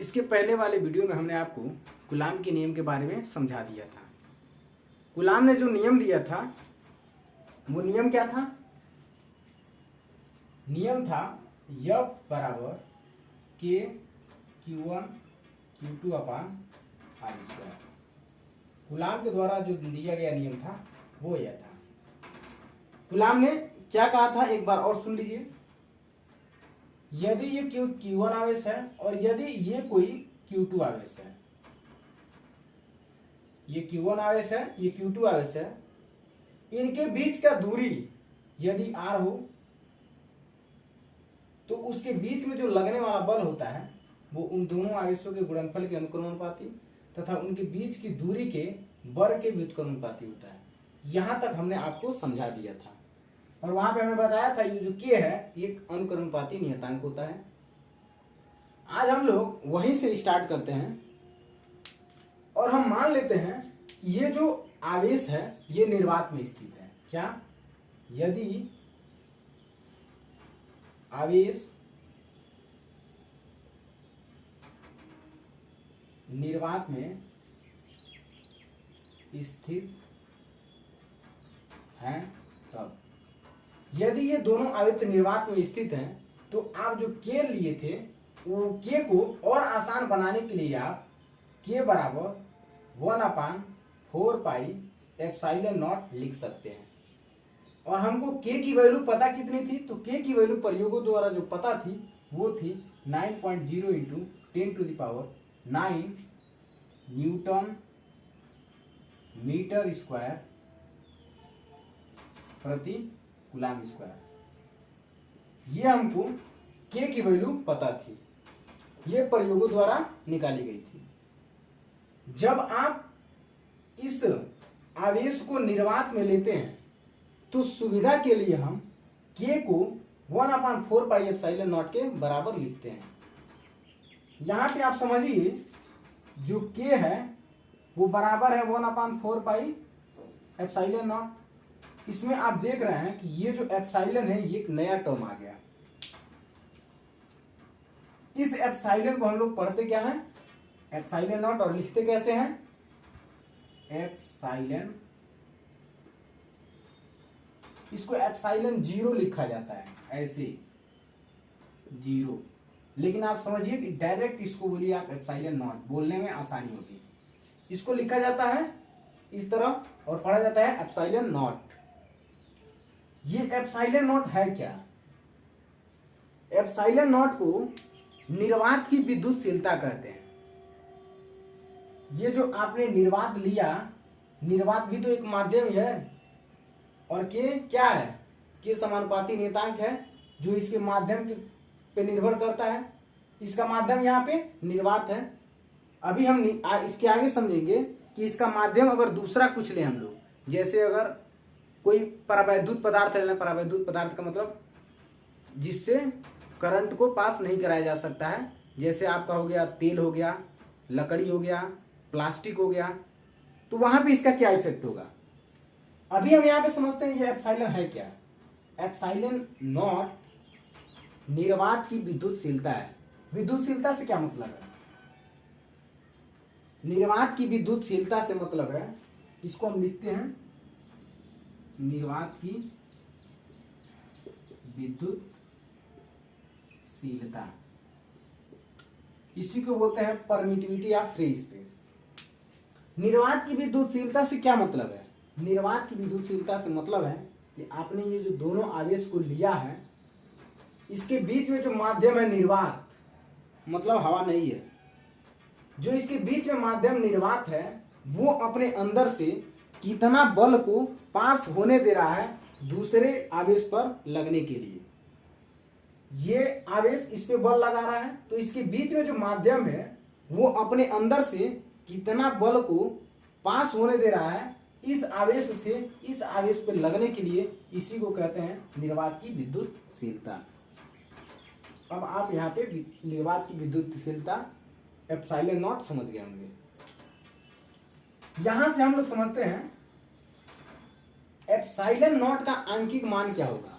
इसके पहले वाले वीडियो में हमने आपको कूलाम के नियम के बारे में समझा दिया था। कूलाम ने जो नियम दिया था वो नियम क्या था? नियम था F बराबर K Q1 Q2 अपान R स्क्वायर। कूलाम के द्वारा जो दिया गया नियम था वो यह था। कूलाम ने क्या कहा था एक बार और सुन लीजिए। यदि ये Q1 आवेश है और यदि ये कोई Q2 आवेश है, ये Q1 आवेश है, ये Q2 आवेश है, इनके बीच का दूरी यदि R हो तो उसके बीच में जो लगने वाला बल होता है वो उन दोनों आवेशों के गुणनफल के अनुक्रमानुपाती तथा उनके बीच की दूरी के वर्ग के व्युत्क्रमानुपाती होता है। यहां तक हमने आपको समझा दिया था और वहां पे हमें बताया था ये जो K है एक अनुक्रमानुपाती नियतांक होता है। आज हम लोग वहीं से स्टार्ट करते हैं और हम मान लेते हैं ये जो आवेश है ये निर्वात में स्थित है। क्या? यदि आवेश निर्वात में स्थित है तब, यदि ये दोनों आवेश निर्वात में स्थित हैं तो आप जो K लिए थे वो K को और आसान बनाने के लिए आप K बराबर 1/4 पाई एप्सिलॉन नॉट लिख सकते हैं। और हमको K की वैल्यू पता कितनी थी? तो K की वैल्यू प्रयोगों द्वारा जो पता थी वो थी 9.0 इंटू 10⁹ न्यूटन मीटर स्क्वायर प्रति कूलाम स्क्वायर। ये हमको K की वैल्यू पता थी, ये प्रयोगों द्वारा निकाली गई थी। जब आप इस आवेश को निर्वात में लेते हैं तो सुविधा के लिए हम K को 1/4 पाई एप्सिलॉन नॉट के बराबर लिखते हैं। यहां पे आप समझिए जो K है वो बराबर है 1/4 पाई एप्सिलॉन नॉट। इसमें आप देख रहे हैं कि ये जो एप्सिलॉन है ये एक नया टर्म आ गया। इस एप्सिलॉन को हम लोग पढ़ते क्या है? एप्सिलॉन नॉट, और लिखते कैसे हैं? एप्सिलॉन। इसको एप्सिलॉन 0 लिखा जाता है, ऐसे 0, लेकिन आप समझिए कि डायरेक्ट इसको बोलिए आप एप्सिलॉन नॉट, बोलने में आसानी होगी। इसको लिखा जाता है इस तरह और पढ़ा जाता है एप्सिलॉन नॉट। ये एप्सिलॉन नॉट है क्या? एप्सिलॉन नॉट को निर्वात की विद्युतशीलता कहते हैं। ये जो आपने निर्वात लिया, निर्वात भी तो एक माध्यम ही है और K क्या है? K समानुपाती नियतांक है जो इसके माध्यम के पे निर्भर करता है। इसका माध्यम यहाँ पे निर्वात है। अभी हम इसके आगे समझेंगे कि इसका माध्यम अगर दूसरा कुछ ले हम लोग, जैसे अगर कोई परावैद्युत पदार्थ लेना, परावैद्युत पदार्थ का मतलब जिससे करंट को पास नहीं कराया जा सकता है, जैसे आपका हो गया तेल हो गया, लकड़ी हो गया, प्लास्टिक हो गया, तो वहां पे इसका क्या इफेक्ट होगा? अभी हम यहाँ पे समझते हैं ये एप्सिलॉन है क्या। एप्सिलॉन नॉट निर्वात की विद्युतशीलता है। विद्युतशीलता से क्या मतलब है? निर्वात की विद्युतशीलता से मतलब है, इसको हम लिखते हैं निर्वात की विद्युतशीलता। इसी को बोलते हैं परमिटिविटी ऑफ फ्री स्पेस। निर्वात की विद्युतशीलता से क्या मतलब है? निर्वात की विद्युतशीलता से मतलब है कि आपने ये जो दोनों आवेश को लिया है, इसके बीच में जो माध्यम है निर्वात, मतलब हवा नहीं है, जो इसके बीच में माध्यम निर्वात है वो अपने अंदर से कितना बल को पास होने दे रहा है दूसरे आवेश पर लगने के लिए। ये आवेश इस पे बल लगा रहा है तो इसके बीच में जो माध्यम है वो अपने अंदर से कितना बल को पास होने दे रहा है इस आवेश से इस आवेश पे लगने के लिए, इसी को कहते हैं निर्वात की विद्युतशीलता। अब आप यहाँ पे निर्वात की विद्युतशीलता एप्सिलॉन नॉट समझ गए होंगे। यहां से हम लोग समझते हैं एप्सिलॉन नॉट का आंकिक मान क्या होगा,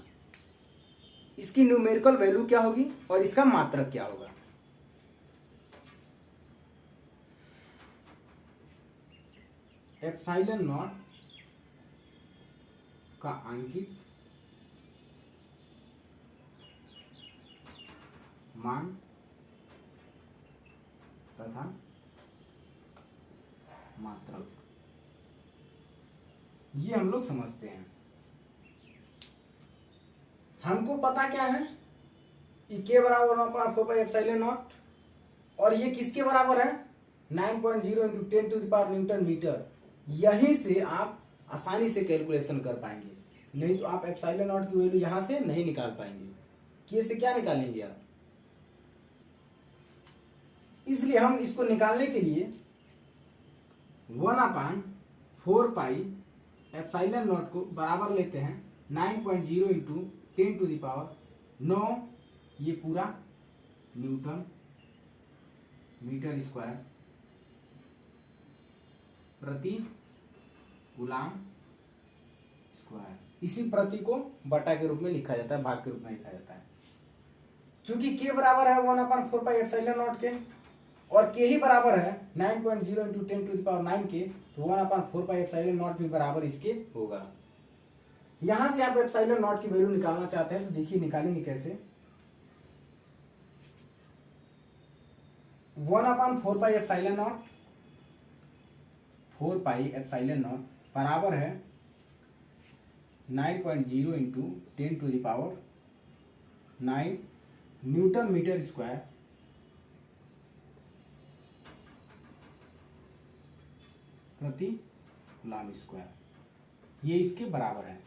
इसकी न्यूमेरिकल वैल्यू क्या होगी और इसका मात्रक क्या होगा। एप्सिलॉन नॉट का अंकित मान तथा मात्रक, ये हम लोग समझते हैं। हमको पता क्या है कि के बराबर 1/4 एप्सिलॉन नॉट, और ये किसके बराबर है 9.0 into 10 to the power newton metre. यहीं से आप आसानी से कैलकुलेशन कर पाएंगे, नहीं तो आप एप्सिलॉन नॉट की वैल्यू यहां से नहीं निकाल पाएंगे। के से क्या निकालेंगे आप, इसलिए हम इसको निकालने के लिए 1/4 एप्सिलॉन नॉट को बराबर लेते हैं 9.0 इंटू 10 टू द पावर 9, ये पूरा न्यूटन मीटर स्क्वायर प्रति कूलाम स्क्वायर। इसी प्रति को बटा के रूप में लिखा जाता है, भाग के रूप में लिखा जाता है। चूंकि के बराबर है 1/4 एप्सिलॉन नॉट के, और के ही बराबर है 9.0 इंटू 10 टू द पावर 9 के, तो 1/4 एप्सिलॉन नॉट भी बराबर इसके होगा। यहां से आप एप्सिलॉन नॉट की वैल्यू निकालना चाहते हैं, तो देखिए निकालेंगे कैसे। 1/4 एप्सिलॉन नॉट 4 एप्सिलॉन नॉट बराबर है 9.0 into 10 to the power 9 newton metre square प्रति कूलाम स्क्वायर, ये इसके बराबर है।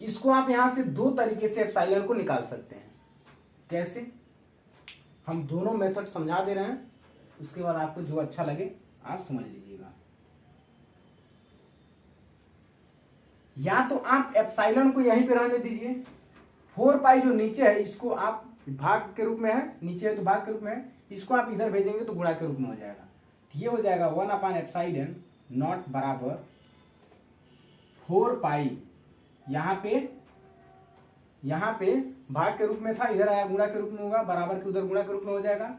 इसको आप यहां से दो तरीके से एप्सिलॉन को निकाल सकते हैं। कैसे, हम दोनों मेथड समझा दे रहे हैं, उसके बाद आपको जो अच्छा लगे आप समझ लीजिएगा। या तो आप एप्सिलॉन को यहीं पे रहने दीजिए, 4 जो नीचे है इसको आप भाग के रूप में है, नीचे है तो भाग के रूप में है, इसको आप इधर भेजेंगे तो गुणा के रूप में हो जाएगा। ये हो जाएगा 1/एप्सिलॉन नॉट बराबर 4 यहाँ पे भाग के रूप में था, इधर आया गुणा के रूप में होगा, बराबर के उधर गुणा के रूप में हो जाएगा।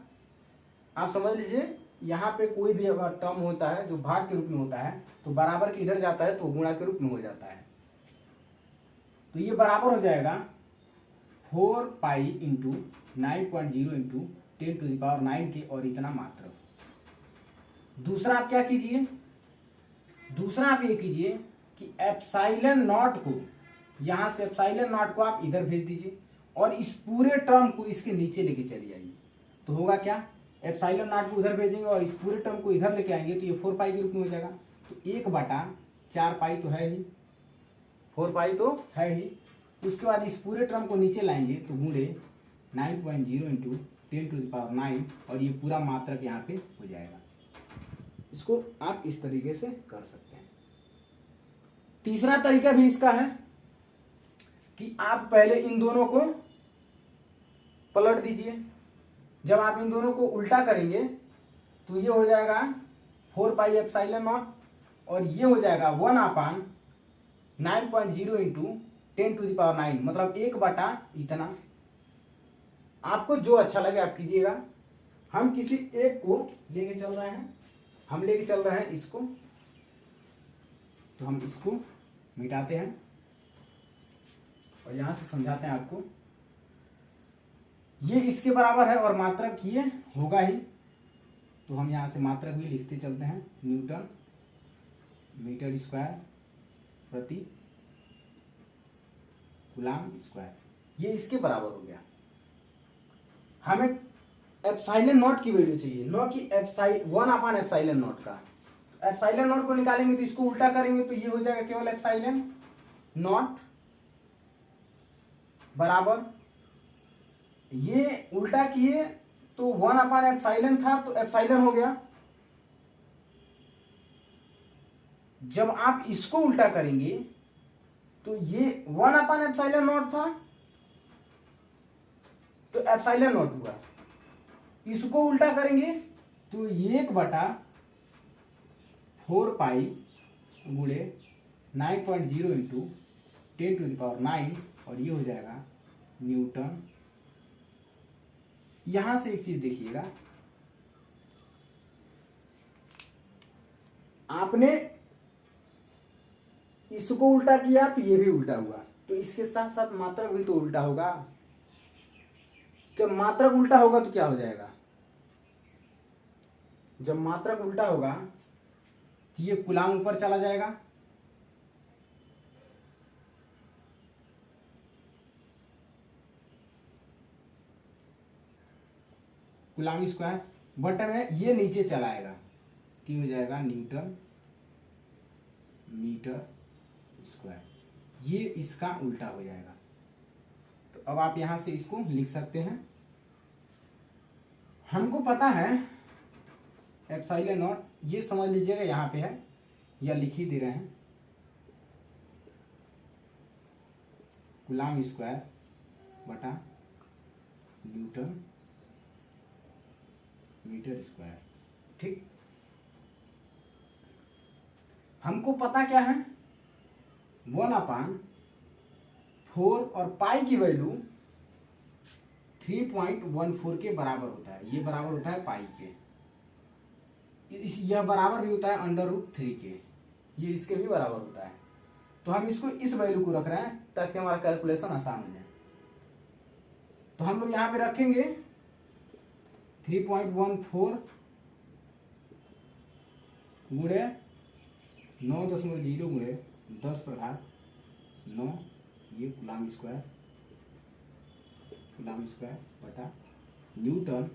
आप समझ लीजिए, यहाँ पे कोई भी अगर टर्म होता है जो भाग के रूप में होता है तो बराबर के इधर जाता है तो गुणा के रूप में हो जाता है। तो ये बराबर हो जाएगा 4 into 9.0 into 10 to the power 9 के, और इतना मात्र। दूसरा आप क्या कीजिए, दूसरा आप ये कीजिए कि एप्सिलॉन नॉट को, यहां से एप्सिलॉन नॉट को आप इधर भेज दीजिए और इस पूरे टर्म को इसके नीचे लेके चले जाइए। तो होगा क्या, एप्सिलॉन नॉट को उधर भेजेंगे और इस पूरे टर्म को इधर लेके आएंगे तो ये 4 के रूप में हो जाएगा। तो 1/4 तो है ही, 4 तो है ही। उसके बाद इस पूरे टर्म को नीचे लाएंगे तो गुणे 9.0 इंटू 10 टू द पावर 9, और ये पूरा मात्रक यहाँ पे हो जाएगा। इसको आप इस तरीके से कर सकते हैं। तीसरा तरीका भी इसका है कि आप पहले इन दोनों को पलट दीजिए। जब आप इन दोनों को उल्टा करेंगे तो ये हो जाएगा 4 एप्सिलॉन नॉट, और ये हो जाएगा 1/9.0 इंटू 10 टू द पावर 9, मतलब 1/इतना। आपको जो अच्छा लगे आप कीजिएगा। हम किसी एक को लेके चल रहे हैं, हम लेके चल रहे हैं इसको, तो हम इसको मिटाते हैं और यहां से समझाते हैं आपको। ये इसके बराबर है और मात्रक ये होगा ही, तो हम यहां से मात्रक भी लिखते चलते हैं, न्यूटन मीटर स्क्वायर प्रति कूलाम स्क्वायर, ये इसके बराबर हो गया। हमें एप्सिलॉन नॉट की वैल्यू चाहिए, न कि 1/एप्सिलॉन नॉट का। एप्सिलॉन नॉट को निकालेंगे तो इसको उल्टा करेंगे तो ये हो जाएगा केवल एप्सिलॉन नॉट बराबर, ये उल्टा किए तो 1/एप्सिलॉन था तो एप्सिलॉन हो गया। जब आप इसको उल्टा करेंगे तो ये 1/एप्सिलॉन नॉट था तो एप्सिलॉन नॉट हुआ। इसको उल्टा करेंगे तो 1/4 गुणे 9.0 इंटू 10 टू द पावर 9, और ये हो जाएगा न्यूटन। यहां से एक चीज देखिएगा, आपने इसको उल्टा किया तो ये भी उल्टा हुआ, तो इसके साथ साथ मात्रक भी तो उल्टा होगा। जब मात्रक उल्टा होगा तो क्या हो जाएगा, जब मात्रक उल्टा होगा तो ये कूलाम ऊपर चला जाएगा, कूलाम स्क्वायर बटन है, ये नीचे चला आएगा तो हो जाएगा न्यूटन मीटर स्क्वायर, ये इसका उल्टा हो जाएगा। तो अब आप यहां से इसको लिख सकते हैं। हमको पता है एप्सिलॉन नॉट, ये समझ लीजिएगा यहां पे है या लिख ही दे रहे हैं, कूलाम स्क्वायर बटा न्यूटन मीटर स्क्वायर। ठीक, हमको पता क्या है 1/4 और पाई की वैल्यू 3.14 के बराबर होता है, ये बराबर होता है पाई के, यह बराबर भी होता है √3 के, ये इसके भी बराबर होता है। तो हम इसको इस वैल्यू को रख रहे हैं ताकि हमारा कैलकुलेशन आसान हो जाए। तो हम लोग यहां पे रखेंगे 3.14 गुणे 9.0 गुणे 10⁻9, ये कूलाम स्क्वायर बटा न्यूटन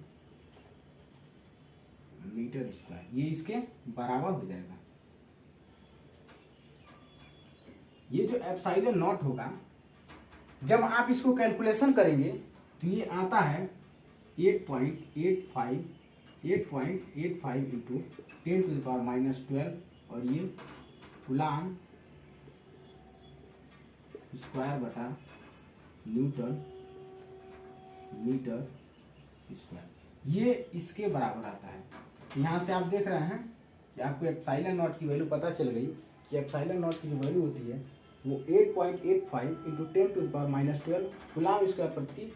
मीटर स्क्वायर, ये इसके बराबर हो जाएगा। ये जो एप्सिलॉन नॉट होगा जब आप इसको कैलकुलेशन करेंगे तो ये आता है 8.85 इंटू 10⁻⁻12 और ये कूलाम स्क्वायर बटा न्यूटन मीटर स्क्वायर, ये इसके बराबर आता है। यहाँ से आप देख रहे हैं कि आपको एप्सिलॉन नॉट की वैल्यू पता चल गई कि एप्सिलॉन नॉट की जो वैल्यू होती है वो 8.85 इंटू 10⁻12 कूलाम स्क्वायर प्रति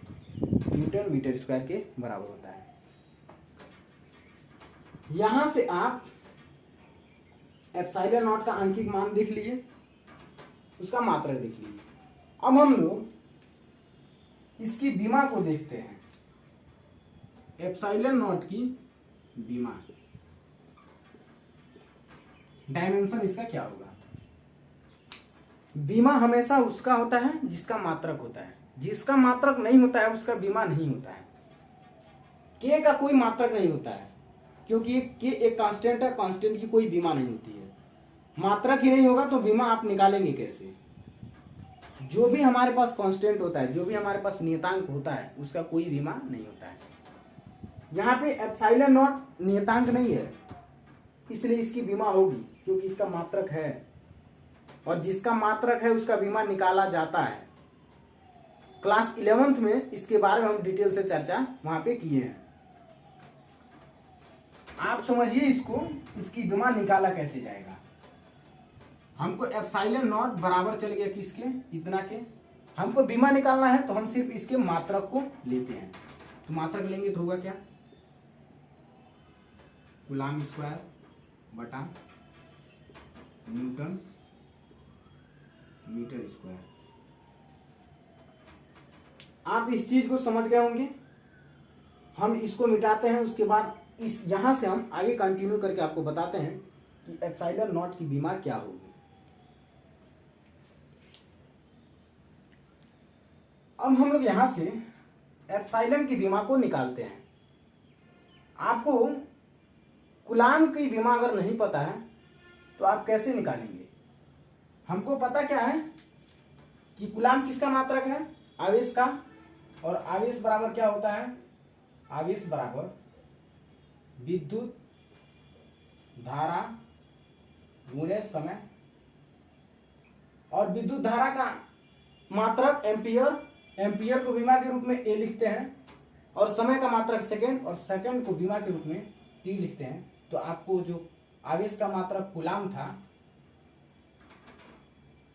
न्यूटन मीटर स्क्वायर के बराबर होता है। यहां से आप एप्सिलॉन नॉट का अंकित मान देख लिए, उसका मात्रक देख लीजिए। अब हम लोग इसकी बीमा को देखते हैं, एप्सिलॉन नॉट की बीमा, डायमेंशन इसका क्या होगा। बीमा हमेशा उसका होता है जिसका मात्रक होता है, जिसका मात्रक नहीं होता है उसका बीमा नहीं होता है। के का कोई मात्रक नहीं होता है क्योंकि के एक कांस्टेंट है, कांस्टेंट की कोई बीमा नहीं होती है। मात्रक ही नहीं होगा तो बीमा आप निकालेंगे कैसे। जो भी हमारे पास कांस्टेंट होता है, जो भी हमारे पास नियतांक होता है उसका कोई बीमा नहीं होता है। यहाँ पे एप्सिलॉन नॉट नियतांक नहीं है इसलिए इसकी बीमा होगी क्योंकि इसका मात्रक है, और जिसका मात्रक है उसका बीमा निकाला जाता है। क्लास 11th में इसके बारे में हम डिटेल से चर्चा वहां पे किए हैं। आप समझिए इसको, इसकी बीमा निकाला कैसे जाएगा। हमको एप्सिलॉन नॉट बराबर चल गया किसके, इतना के। हमको बीमा निकालना है तो हम सिर्फ इसके मात्रक को लेते हैं। तो मात्रक लेंगे तो होगा क्या, कूलाम स्क्वायर बटा न्यूटन मीटर स्क्वायर। आप इस चीज को समझ गए होंगे। हम इसको मिटाते हैं, उसके बाद इस यहां से हम आगे कंटिन्यू करके आपको बताते हैं कि एप्सिलॉन नॉट की बीमा क्या होगी। अब हम लोग यहां से एप्सिलॉन की बीमा को निकालते हैं। आपको कूलाम की बीमा अगर नहीं पता है तो आप कैसे निकालेंगे। हमको पता क्या है कि कूलाम किसका मात्रक है, आवेश का, और आवेश बराबर क्या होता है, आवेश बराबर विद्युत धारा गुणे समय, और विद्युत धारा का मात्रक एम्पियर, एम्पियर को बीमा के रूप में ए लिखते हैं, और समय का मात्रक सेकंड, और सेकंड को बीमा के रूप में टी लिखते हैं। तो आपको जो आवेश का मात्रक कूलाम था,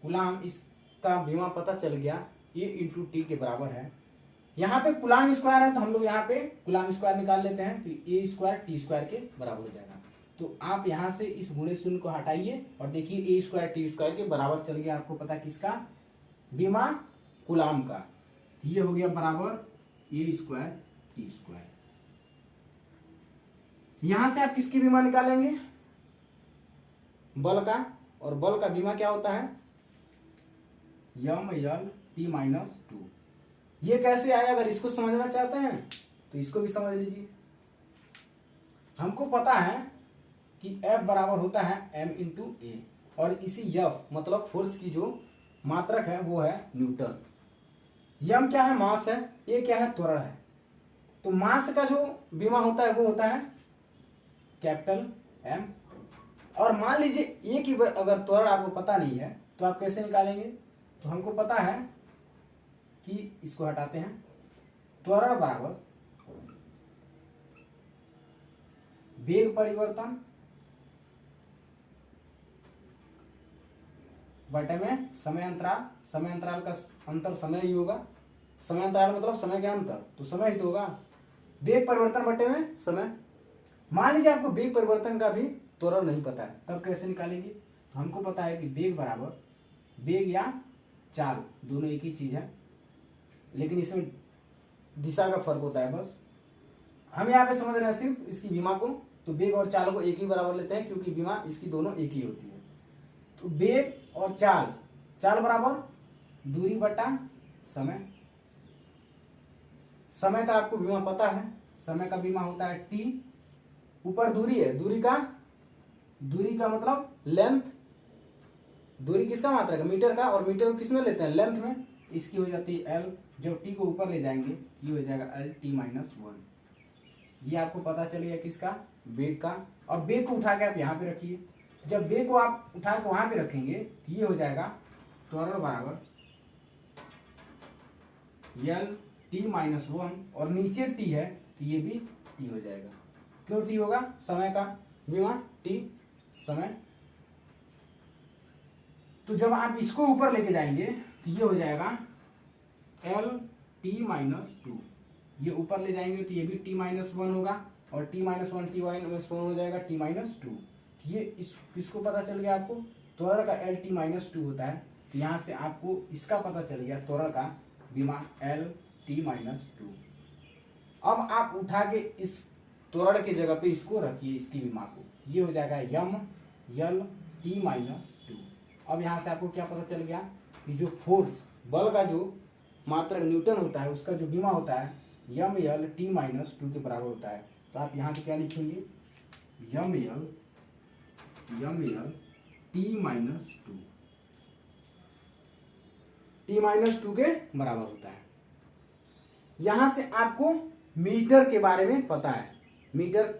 कूलाम, इसका बीमा पता चल गया, ए इंटू टी के बराबर है। यहाँ पे कूलाम स्क्वायर है तो हम लोग यहाँ पे कूलाम स्क्वायर निकाल लेते हैं, तो ए स्क्वायर टी स्क्वायर के बराबर हो जाएगा। तो आप यहाँ से इस गुणे शून्य को हटाइए और देखिए a स्क्वायर टी स्क्वायर के बराबर चल गया। आपको पता किसका? बीमा कूलाम का। ये हो गया बराबर a स्क्वायर टी स्क्वायर। यहां से आप किसकी बीमा निकालेंगे? बल का। और बल का बीमा क्या होता है? यम यल टी माइनस टू। ये कैसे आया? अगर इसको समझना चाहते हैं तो इसको भी समझ लीजिए। हमको पता है कि F बराबर होता है m इंटू ए, और इसी F मतलब फोर्स की जो मात्रक है वो है न्यूटन। यम क्या है? मास है। ए क्या है? त्वरण है। तो मास का जो बीमा होता है वो होता है कैपिटल M। और मान लीजिए ए की अगर त्वरण आपको पता नहीं है तो आप कैसे निकालेंगे? तो हमको पता है कि इसको हटाते हैं। त्वरण बराबर वेग परिवर्तन बटे में समय अंतराल। समय अंतराल का अंतर समय ही होगा। समय अंतराल मतलब समय के अंतर, तो समय ही तो होगा। वेग परिवर्तन बटे में समय। मान लीजिए आपको वेग परिवर्तन का भी त्वरण नहीं पता है, तब कैसे निकालेंगे? तो हमको पता है कि वेग बराबर वेग या चाल दोनों एक ही चीज है, लेकिन इसमें दिशा का फर्क होता है बस। हम यहाँ पे समझ रहे हैं सिर्फ इसकी बीमा को, तो वेग और चाल को एक ही बराबर लेते हैं क्योंकि बीमा इसकी दोनों एक ही होती है। तो वेग और चाल, चाल बराबर दूरी बटा समय। समय का आपको बीमा पता है, समय का बीमा होता है टी। ऊपर दूरी है, दूरी का मतलब लेंथ। दूरी किसका मात्रक है? मीटर का। और मीटर को किस में लेते हैं? लेंथ में। इसकी हो जाती है एल। जब टी को ऊपर ले जाएंगे ये हो जाएगा एल टी माइनस वन। ये आपको पता चल गया किसका? वेग का। और वेग को उठा के आप यहाँ पे रखिए। जब वेग को आप उठा के वहां पे रखेंगे तो ये हो जाएगा त्वरण बराबर एल टी माइनस वन, और नीचे टी है तो ये भी टी हो जाएगा। क्यों टी होगा? समय का बीमा टी, समय। तो जब आप इसको ऊपर लेके जाएंगे तो ये हो जाएगा एल टी माइनस टू। ये ऊपर ले जाएंगे तो ये भी टी माइनस वन होगा, और T minus one T minus one हो जाएगा टी माइनस टू। ये किसको पता चल गया आपको? त्वरण का एल टी माइनस टू होता है। तो यहाँ से आपको इसका पता चल गया, त्वरण का बीमा एल टी माइनस टू। अब आप उठा के इस त्वरण की जगह पे इसको रखिए, इसकी बीमा को। ये हो जाएगा यम यल टी माइनस टू। अब यहाँ से आपको क्या पता चल गया कि जो फोर्स, बल का जो मात्रक न्यूटन होता है उसका जो बीमा होता है यम यल टी माइनस टू के बराबर होता है। तो आप यहाँ पे क्या लिखेंगे? M L T minus two, T minus two के बराबर होता है। यहां से आपको मीटर के बारे में पता है। मीटर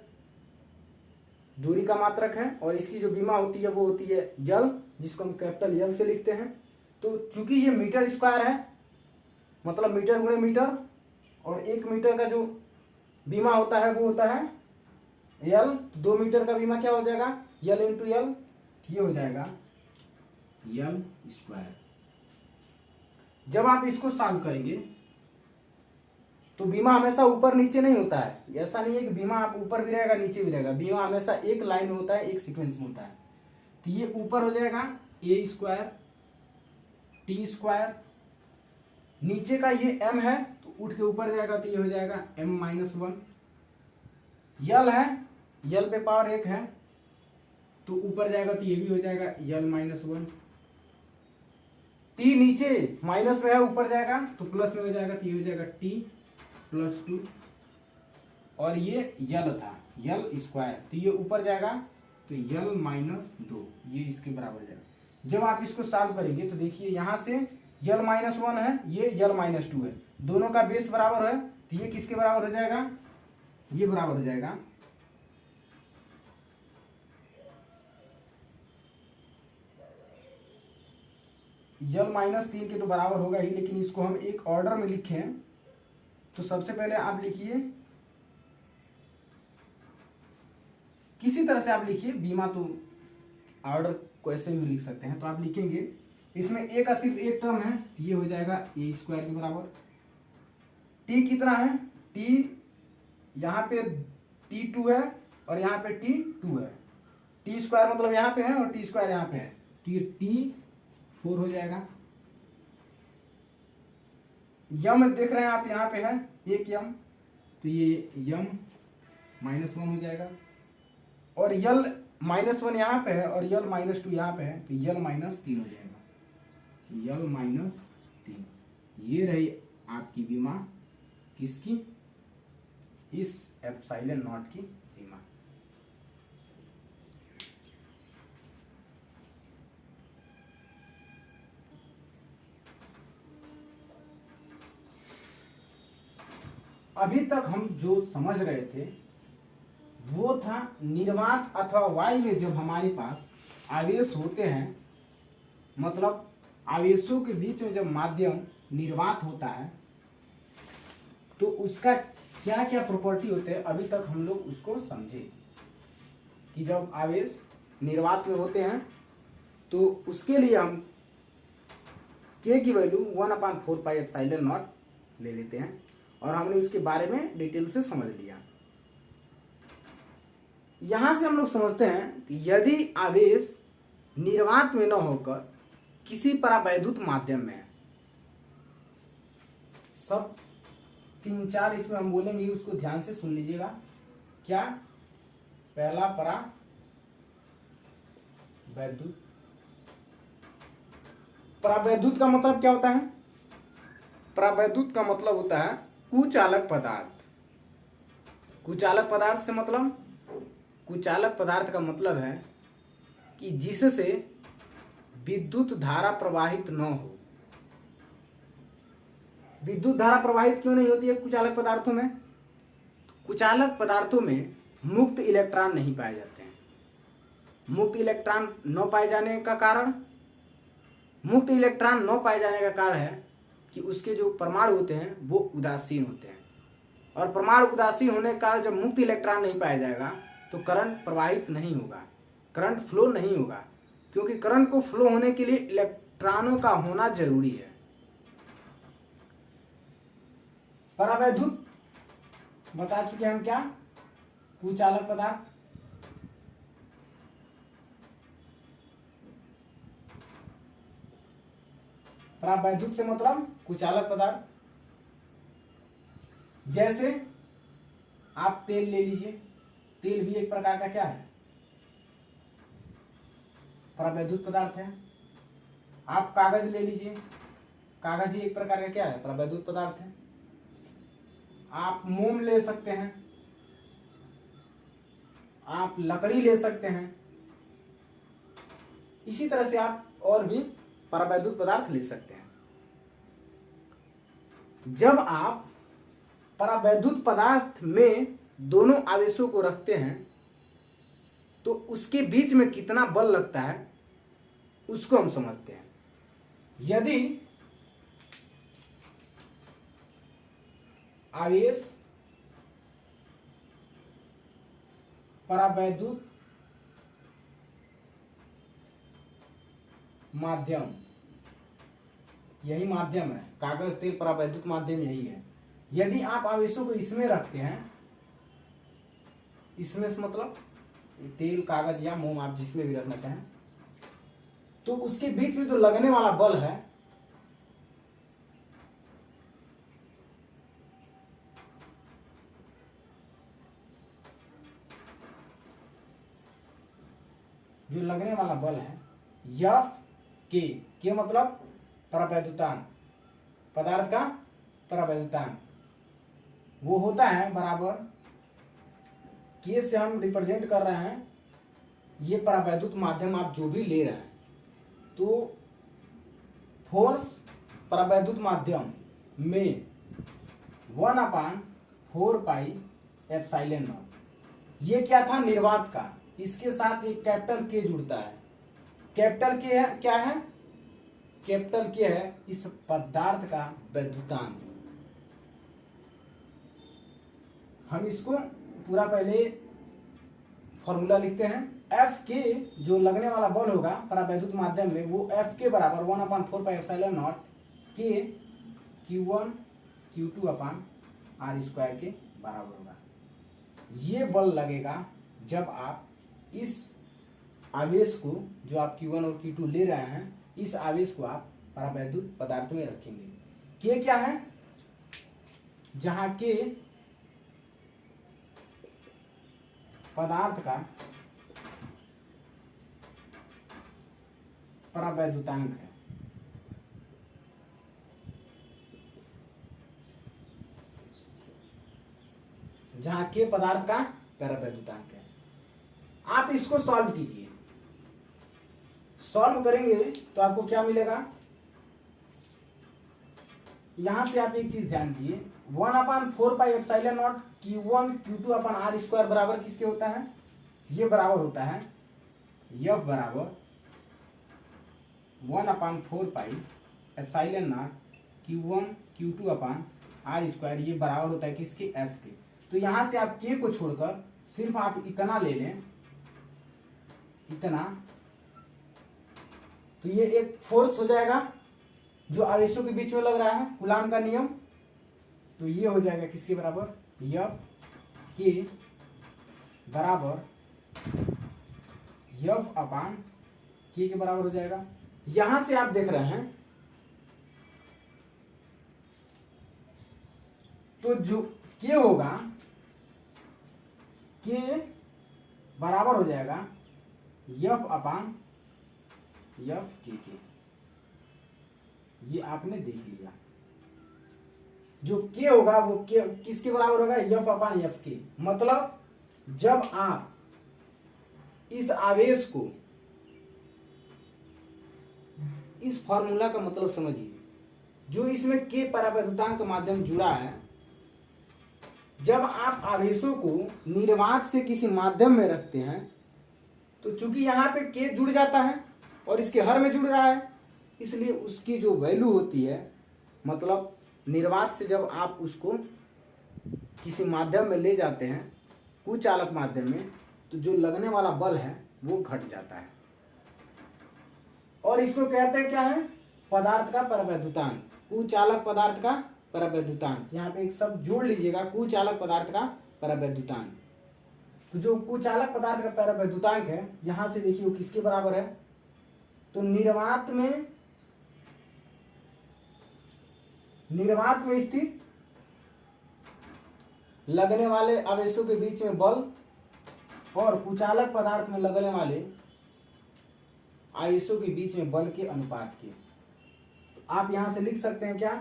दूरी का मात्रक है, और इसकी जो बीमा होती है वो होती है यल, जिसको हम कैपिटल यल से लिखते हैं। तो चूंकि ये मीटर स्क्वायर है, मतलब मीटर गुणे मीटर, और एक मीटर का जो बीमा होता है वो होता है यल। तो 2 मीटर का बीमा क्या हो जाएगा? यल इंटू यल। ये हो जाएगा यल स्क्वायर। जब आप इसको सॉल्व करेंगे तो बीमा हमेशा ऊपर नीचे नहीं होता है। ऐसा नहीं है कि बीमा आप ऊपर भी रहेगा नीचे भी रहेगा। बीमा हमेशा एक लाइन में होता है, एक सीक्वेंस में होता है। तो ये ऊपर हो जाएगा ए स्क्वायर टी स्क्वायर, नीचे का ये m है तो उठ के ऊपर जाएगा तो ये हो जाएगा m माइनस वन। यल है, यल पे पावर 1 है तो ऊपर जाएगा तो ये भी हो जाएगा यल माइनस वन। टी नीचे माइनस में है, ऊपर जाएगा तो प्लस में हो जाएगा तो ये हो जाएगा टी प्लस टू। और ये यल था, यल स्क्वायर, तो ये ऊपर जाएगा तो यल माइनस दो, ये इसके बराबर जाएगा। जब आप इसको सॉल्व करेंगे तो देखिए यहां से यल माइनस वन है, ये यल माइनस टू है, दोनों का बेस बराबर है तो ये किसके बराबर हो जाएगा? ये बराबर हो जाएगा यल माइनस 3 के तो बराबर होगा ही, लेकिन इसको हम एक ऑर्डर में लिखें तो सबसे पहले आप लिखिए, किसी तरह से आप लिखिए, बीमा तो ऑर्डर को ऐसे भी लिख सकते हैं। तो आप लिखेंगे इसमें ए का सिर्फ एक टर्म है तो ये हो जाएगा ए स्क्वायर के बराबर। टी कितना है? टी यहाँ पे T2 है और यहाँ पे T2 है, टी स्क्वायर मतलब यहाँ पे है और टी स्क्वायर यहाँ पे है, तो ये T4 हो जाएगा। यम देख रहे हैं आप यहाँ पे है एक यम, तो ये यम -1 हो जाएगा। और यल -1 यहाँ पे है और यल -2 यहाँ पे है, तो यल -3 हो जाएगा, यल -3। ये रही आपकी विमा किसकी, इस एप्सिलॉन नॉट की विमा। अभी तक हम जो समझ रहे थे वो था निर्वात अथवा वायु में जब हमारे पास आवेश होते हैं, मतलब आवेशों के बीच में जब माध्यम निर्वात होता है तो उसका क्या क्या प्रॉपर्टी होते हैं, अभी तक हम लोग उसको समझे कि जब आवेश निर्वात में होते हैं तो उसके लिए हम K की वैल्यू 1/4πε0 ले लेते हैं और हमने उसके बारे में डिटेल से समझ लिया। यहां से हम लोग समझते हैं कि यदि आवेश निर्वात में न होकर किसी परावैद्युत माध्यम में है, सब 3-4 इसमें हम बोलेंगे, उसको ध्यान से सुन लीजिएगा। क्या? पहला परावैद्युत। परावैद्युत का मतलब क्या होता है? परावैद्युत का मतलब होता है कुचालक पदार्थ। कुचालक पदार्थ से मतलब, कुचालक पदार्थ का मतलब है कि जिससे विद्युत धारा प्रवाहित न हो। विद्युत धारा प्रवाहित क्यों नहीं होती है कुचालक पदार्थों में? कुचालक पदार्थों में मुक्त इलेक्ट्रॉन नहीं पाए जाते हैं। मुक्त इलेक्ट्रॉन न पाए जाने का कारण, मुक्त इलेक्ट्रॉन न पाए जाने का कारण है कि उसके जो परमाणु होते हैं वो उदासीन होते हैं, और परमाणु उदासीन होने के कारण जब मुक्त इलेक्ट्रॉन नहीं पाया जाएगा तो करंट प्रवाहित नहीं होगा, करंट फ्लो नहीं होगा, क्योंकि करंट को फ्लो होने के लिए इलेक्ट्रॉनों का होना जरूरी है। परावैद्युत बता चुके हम क्या? कुचालक पदार्थ। परावैद्युत से मतलब कुचालक पदार्थ। जैसे आप तेल ले लीजिए, तेल भी एक प्रकार का क्या है? परावैद्युत पदार्थ है। आप कागज ले लीजिए, कागज ही एक प्रकार का क्या है? परावैद्युत पदार्थ है। आप मोम ले सकते हैं, आप लकड़ी ले सकते हैं, इसी तरह से आप और भी परावैद्युत पदार्थ ले सकते हैं। जब आप परावैद्युत पदार्थ में दोनों आवेशों को रखते हैं तो उसके बीच में कितना बल लगता है उसको हम समझते हैं। यदि आवेश परावैद्युत माध्यम, यही माध्यम है, कागज तेल परावैद्युत माध्यम यही है। यदि आप आवेशों को इसमें रखते हैं, इसमें से मतलब तेल, कागज या मोम, आप जिसमें भी रखना चाहें, तो उसके बीच में जो लगने वाला बल है जो लगने वाला बल है F के मतलब परावैद्युतांक, पदार्थ का परावैद्युतांक, वो होता है बराबर K से हम रिप्रेजेंट कर रहे हैं ये परावैद्युत माध्यम आप जो भी ले रहे हैं, तो फोर्स परावैद्युत माध्यम में 1/4πε0। ये क्या था? निर्वात का। इसके साथ एक कैपिटल K जुड़ता है। कैपिटल K है क्या है? कैपिटल K है इस पदार्थ का वैद्युतांक। हम इसको पूरा पहले फॉर्मूला लिखते हैं। एफ के जो लगने वाला बल होगा परावैद्युत माध्यम में, वो एफ के बराबर 1/4πε0 के Q1 Q2/r² के बराबर होगा। ये बल लगेगा जब आप इस आवेश को, जो आप Q1 और Q2 ले रहे हैं, इस आवेश को आप परावैद्युत पदार्थ में रखेंगे। के क्या है? जहां के पदार्थ का परावैद्युतांक है। जहां के पदार्थ का परावैद्युतांक है। आप इसको सॉल्व कीजिए। सॉल्व करेंगे तो आपको क्या मिलेगा? यहां से आप एक चीज ध्यान दीजिए, 1/4πε0 Q1 Q2 अपन R स्क्वायर बराबर किसके होता है? ये बराबर होता है F बराबर 1/4πε0 Q1 Q2 अपन R स्क्वायर, ये बराबर होता है किसके? F के। तो यहां से आप K को छोड़कर सिर्फ आप इतना ले लें, इतना, तो ये एक फोर्स हो जाएगा जो आवेशों के बीच में लग रहा है, कूलाम का नियम। तो ये हो जाएगा किसके बराबर? F के बराबर F/K के बराबर हो जाएगा। यहां से आप देख रहे हैं तो जो K होगा, K बराबर हो जाएगा F/K के। ये आपने देख लिया। जो K होगा वो K किसके बराबर होगा? F/K। मतलब जब आप इस आवेश को, इस फॉर्मूला का मतलब समझिए, जो इसमें K परावैद्युतांक माध्यम जुड़ा है, जब आप आवेशों को निर्वात से किसी माध्यम में रखते हैं तो चूंकि यहाँ पे K जुड़ जाता है और इसके हर में जुड़ रहा है, इसलिए उसकी जो वैल्यू होती है, मतलब निर्वात से जब आप उसको किसी माध्यम में ले जाते हैं, कुचालक माध्यम में, तो जो लगने वाला बल है वो घट जाता है। और इसको कहते हैं क्या है? पदार्थ का परावैद्युतांक, कुचालक पदार्थ का परावैद्युतांक। यहाँ पे एक शब्द जोड़ लीजिएगा, कुचालक पदार्थ का परावैद्युतांक। तो जो कुचालक पदार्थ का परावैद्युतांक है, यहां से देखिए वो किसके बराबर है? तो निर्वात में स्थित लगने वाले आवेशों के बीच में बल और कुचालक पदार्थ में लगने वाले आवेशों के बीच में बल के अनुपात के। तो आप यहां से लिख सकते हैं क्या?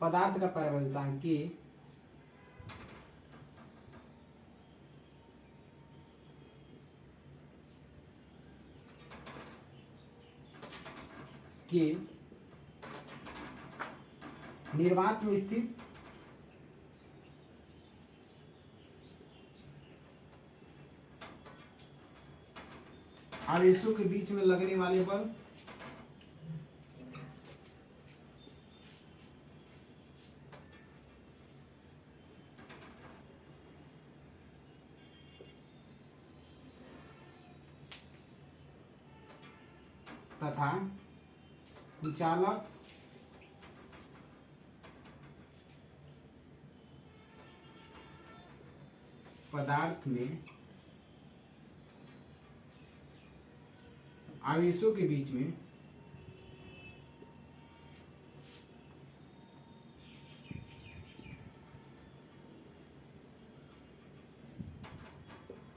पदार्थ का परावैद्युतांक के निर्वात में स्थित आवेशों के बीच में लगने वाले बल तथा कुचालक पदार्थ में आवेशों के बीच में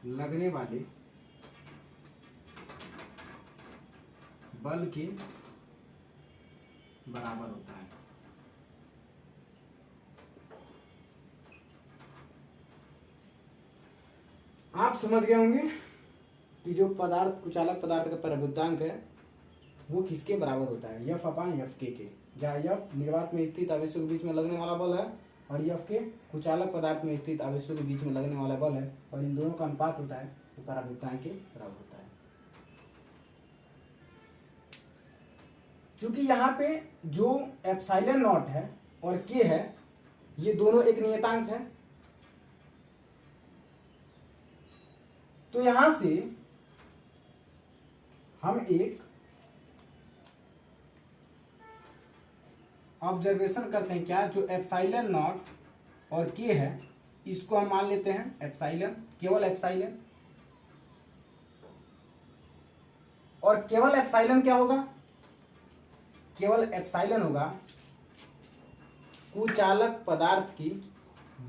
लगने वाले बल के बराबर होता है। आप समझ गए होंगे कि जो पदार्थ, कुचालक पदार्थ का परावैद्युतांक है वो किसके बराबर होता है? F/K के, जहाँ F निर्वात में स्थित आवेशों के बीच में लगने वाला बल है और K कुचालक पदार्थ में स्थित आवेशों के बीच में लगने वाला बल है, और इन दोनों का अनुपात होता है तो परावैद्युतांक के बराबर होता है। चूंकि यहाँ पे जो ε0 है और K है, ये दोनों एक नियतांक है, तो यहां से हम एक ऑब्जर्वेशन करते हैं क्या? जो ε0 और K है, इसको हम मान लेते हैं एप्सिलॉन, केवल एप्सिलॉन, और केवल एप्सिलॉन क्या होगा, केवल एप्सिलॉन होगा कुचालक पदार्थ की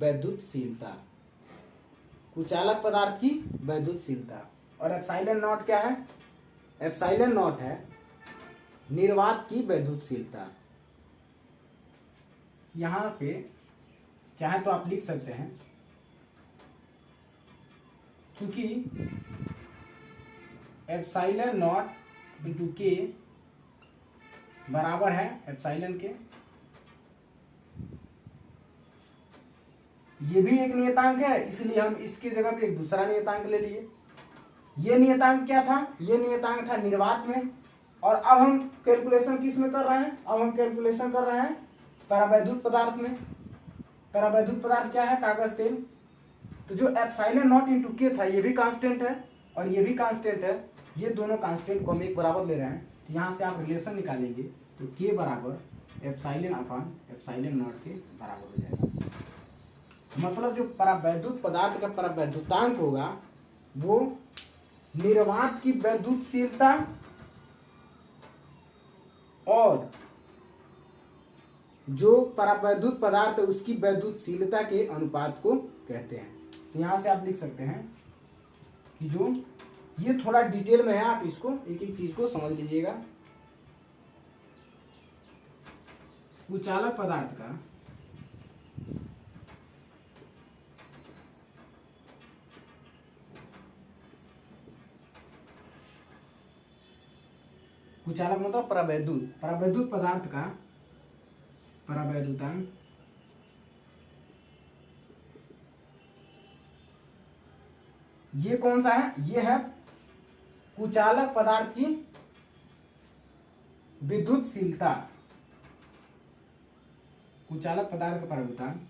वैद्युतशीलता, कुचालक पदार्थ की वैद्युतशीलता। और एप्सिलॉन नॉट क्या है, एप्सिलॉन नॉट है निर्वात की वैद्युतशीलता। यहां पे चाहे तो आप लिख सकते हैं, क्योंकि एप्सिलॉन नॉट इंटू के बराबर है एप्सिलॉन के, ये भी एक नियतांक है, इसलिए हम इसकी जगह पे एक दूसरा नियतांक ले लिए। ये नियतांक क्या था, ये नियतांक था निर्वात में, और अब हम कैलकुलेशन किस में कर रहे हैं, अब हम कैलकुलेशन कर रहे हैं परावैद्युत पदार्थ में। परावैद्युत पदार्थ क्या है, कागज तेल। तो जो एप्सिलॉन नॉट इंटू के था ये भी कांस्टेंट है और ये भी कांस्टेंट है, ये दोनों कांस्टेंट को हम एक बराबर ले रहे हैं। तो यहाँ से आप रिलेशन निकालेंगे तो के बराबर एप्सिलॉन अपॉन एप्सिलॉन नॉट के बराबर हो जाएगा। मतलब जो परावैद्युत पदार्थ का परावैद्युतांक होगा वो निर्वात की वैद्युतशीलता और जो परावैद्युत पदार्थ है उसकी वैद्युतशीलता के अनुपात को कहते हैं। तो यहां से आप लिख सकते हैं कि जो ये थोड़ा डिटेल में है, आप इसको एक एक चीज को समझ लीजिएगा। कुचालक पदार्थ का कुचालक मतलब परावैद्युत, परावैद्युत पदार्थ का परावैद्युतांक ये कौन सा है, ये है कुचालक पदार्थ की विद्युतशीलता, कुचालक पदार्थ का परावैद्युतांक,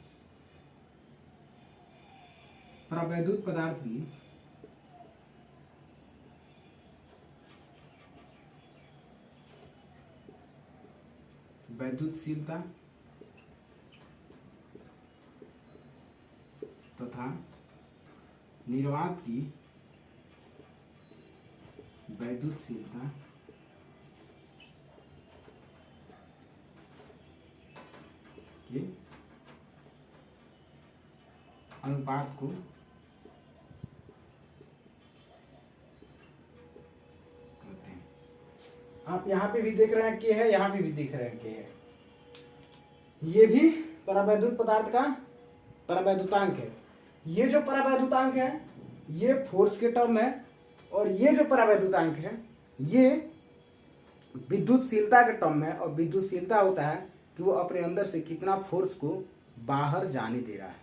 परावैद्युत पदार्थ की वैद्युतशीलता तथा निर्वात की वैद्युतशीलता के अनुपात को कहते हैं। आप यहाँ पे भी देख रहे हैं के है, यहाँ पे भी देख रहे हैं के है, ये भी परावैद्युत पदार्थ का परावैद्युतांक है। ये जो परावैद्युतांक है ये फोर्स के टर्म है, और ये जो परावैद्युतांक है ये विद्युतशीलता के टर्म है। और विद्युतशीलता होता है कि वो अपने अंदर से कितना फोर्स को बाहर जाने दे रहा है।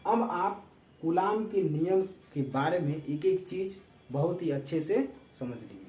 अब आप कूलाम के नियम के बारे में एक एक चीज बहुत ही अच्छे से समझ लीजिए।